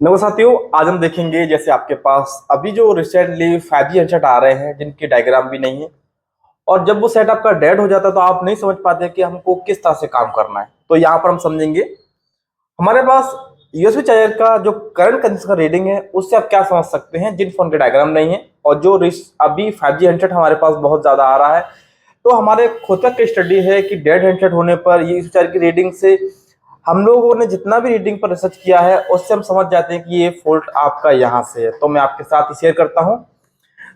नमस्कार साथियों, आज हम देखेंगे जैसे आपके पास अभी जो रिसेंटली 5G हेडसेट आ रहे हैं जिनकी डायग्राम भी नहीं है और जब वो सेट आपका डेड हो जाता है तो आप नहीं समझ पाते कि हमको किस तरह से काम करना है। तो यहाँ पर हम समझेंगे हमारे पास यूएसबी चार्जर का जो करंट कंडीशन का रीडिंग है उससे आप क्या समझ सकते हैं जिन फोन के डायग्राम नहीं है। और जो अभी 5G हेडसेट हमारे पास बहुत ज्यादा आ रहा है तो हमारे खुद का केस स्टडी है कि डेड हेडसेट होने पर ये यूएसबी चार्जर की रीडिंग से हम लोगों ने जितना भी रीडिंग पर रिसर्च किया है उससे हम समझ जाते हैं कि ये फॉल्ट आपका यहाँ से है। तो मैं आपके साथ ही शेयर करता हूँ।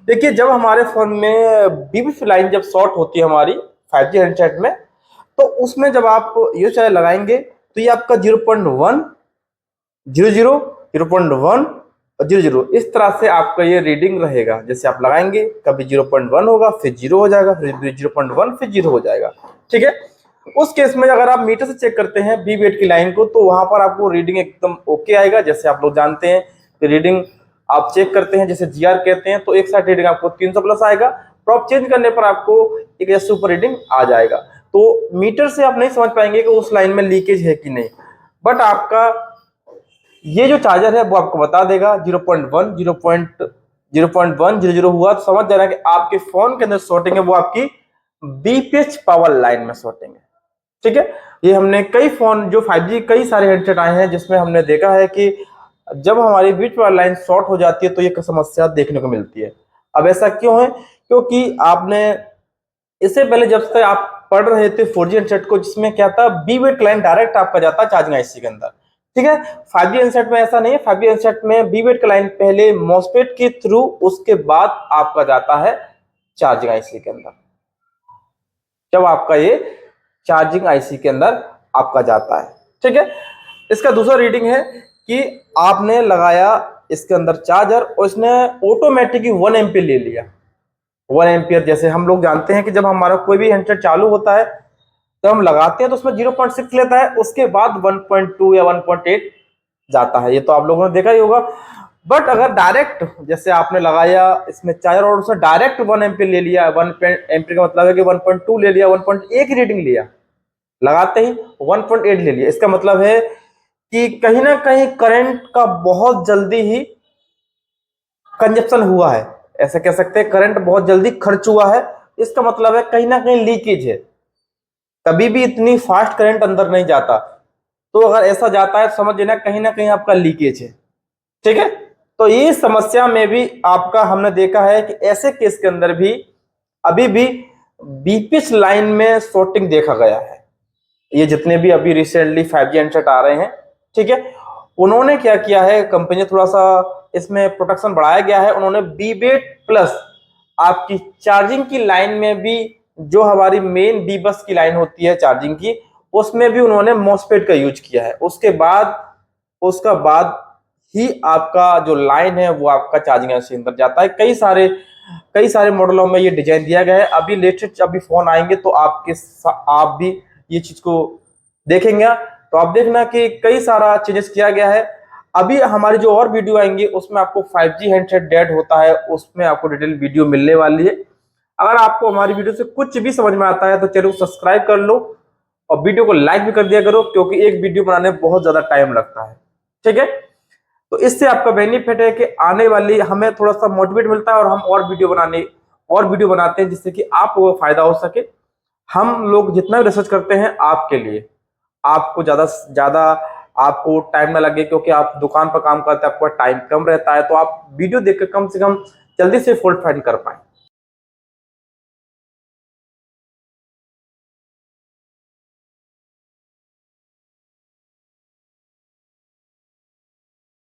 देखिए, जब हमारे फोन में बीबी लाइन जब शॉर्ट होती है हमारी 5G हैंडसेट में, तो उसमें जब आप ये चाहे लगाएंगे तो ये आपका 0.1 00 0.1 और 00 इस तरह से आपका ये रीडिंग रहेगा। जैसे आप लगाएंगे कभी 0.1 होगा, फिर 0 हो जाएगा, फिर 0.1, फिर 0 हो जाएगा। ठीक है। उस केस में अगर आप मीटर से चेक करते हैं बी वेट की लाइन को तो वहां पर आपको रीडिंग एकदम ओके आएगा। जैसे आप लोग जानते हैं कि रीडिंग आप चेक करते हैं, जैसे जीआर कहते हैं, तो एक साइड रीडिंग आपको 300 प्लस आएगा, तो आप चेंज करने पर आपको एक ऐसे ऊपर रीडिंग आ जाएगा। तो मीटर से आप नहीं समझ पाएंगे कि उस लाइन में लीकेज है कि नहीं, बट आपका ये जो चार्जर है वो आपको बता देगा 0.1 0.1 00 हुआ तो समझ जाना कि आपके फोन के अंदर शॉर्टिंग है वो आपकी बीपीएच पावर लाइन में शॉर्टिंग है। ठीक है। ये हमने कई फोन जो 5G कई सारे हेडसेट आए हैं जिसमें हमने देखा है कि जब हमारी बीच वाली लाइन शॉर्ट हो जाती है तो ये समस्या देखने को मिलती है। अब ऐसा क्यों है? क्योंकि आपने इससे पहले जब से आप पढ़ रहे थे 4G हेडसेट को जिसमें क्या था, बी वेट लाइन डायरेक्ट आपका जाता है चार्जिंग आईसी के अंदर। ठीक है। 5G हेडसेट में ऐसा नहीं है। 5G हेडसेट में बी वेट का लाइन पहले मॉसफेट के थ्रू, उसके बाद आपका जाता है चार्जिंग आईसी के अंदर। जब आपका ये चार्जिंग आईसी के अंदर आपका जाता है। ठीक है। इसका दूसरा रीडिंग है कि आपने लगाया इसके अंदर चार्जर और इसने ऑटोमेटिकली 1 एम्पियर ले लिया। 1 एम्पियर जैसे हम लोग जानते हैं कि जब हमारा कोई भी हेडसेट चालू होता है तो हम लगाते हैं तो उसमें 0.6 लेता है, उसके बाद 1.2 या 1.8 जाता है। ये तो आप लोगों ने देखा ही होगा। बट अगर डायरेक्ट जैसे आपने लगाया इसमें चार्जर और उसने डायरेक्ट 1 एम्पियर ले लिया, 1 एम्पियर का मतलब है कि 1.2 ले लिया, 1.1 की रीडिंग लिया, लगाते ही 1.8 ले लिया, इसका मतलब है कि कहीं ना कहीं करंट का बहुत जल्दी ही कंजप्शन हुआ है। ऐसे कह सकते हैं करंट बहुत जल्दी खर्च हुआ है। इसका मतलब है कहीं ना कहीं लीकेज है। कभी भी इतनी फास्ट करंट अंदर नहीं जाता, तो अगर ऐसा जाता है तो समझ लेना कहीं ना कहीं आपका लीकेज है। ठीक है। तो ये समस्या में भी आपका हमने देखा है कि ऐसे केस के अंदर भी अभी भी बीपीएच लाइन में शॉर्टिंग देखा गया है। ये जितने भी अभी रिसेंटली 5G हैंडसेट आ रहे हैं, ठीक है, उन्होंने क्या किया है, कंपनी ने थोड़ा सा इसमें प्रोटेक्शन बढ़ाया गया है। उन्होंने बीबेट प्लस आपकी चार्जिंग की लाइन में भी, जो हमारी मेन बी बस की लाइन होती है चार्जिंग की, उसमें भी उन्होंने मॉसफेट का यूज किया है। उसका बाद ही आपका जो लाइन है वो आपका चार्जिंग के अंदर जाता है। कई सारे मॉडलों में ये डिजाइन दिया गया है। अभी लेटेस्ट अभी फोन आएंगे तो आप भी ये चीज को देखेंगे तो आप देखना कि कई सारा चेंजेस किया गया है। अभी हमारी जो और वीडियो आएंगे उसमें आपको 5G हैंडसेट डेड होता है, उसमें आपको डिटेल वीडियो मिलने वाली है। अगर आपको हमारी वीडियो से कुछ भी समझ में आता है तो चैनल को सब्सक्राइब कर लो और वीडियो को लाइक भी कर दिया करो, क्योंकि एक वीडियो बनाने में बहुत ज्यादा टाइम लगता है। ठीक है। तो इससे आपका बेनिफिट है कि आने वाली हमें थोड़ा सा मोटिवेट मिलता है और हम और वीडियो बनाते हैं जिससे कि आपको फायदा हो सके। हम लोग जितना भी रिसर्च करते हैं आपके लिए, आपको ज्यादा से ज्यादा आपको टाइम ना लगे, क्योंकि आप दुकान पर काम करते हैं, आपका टाइम कम रहता है, तो आप वीडियो देखकर कम से कम जल्दी से फॉल्ट फाइंड कर पाए।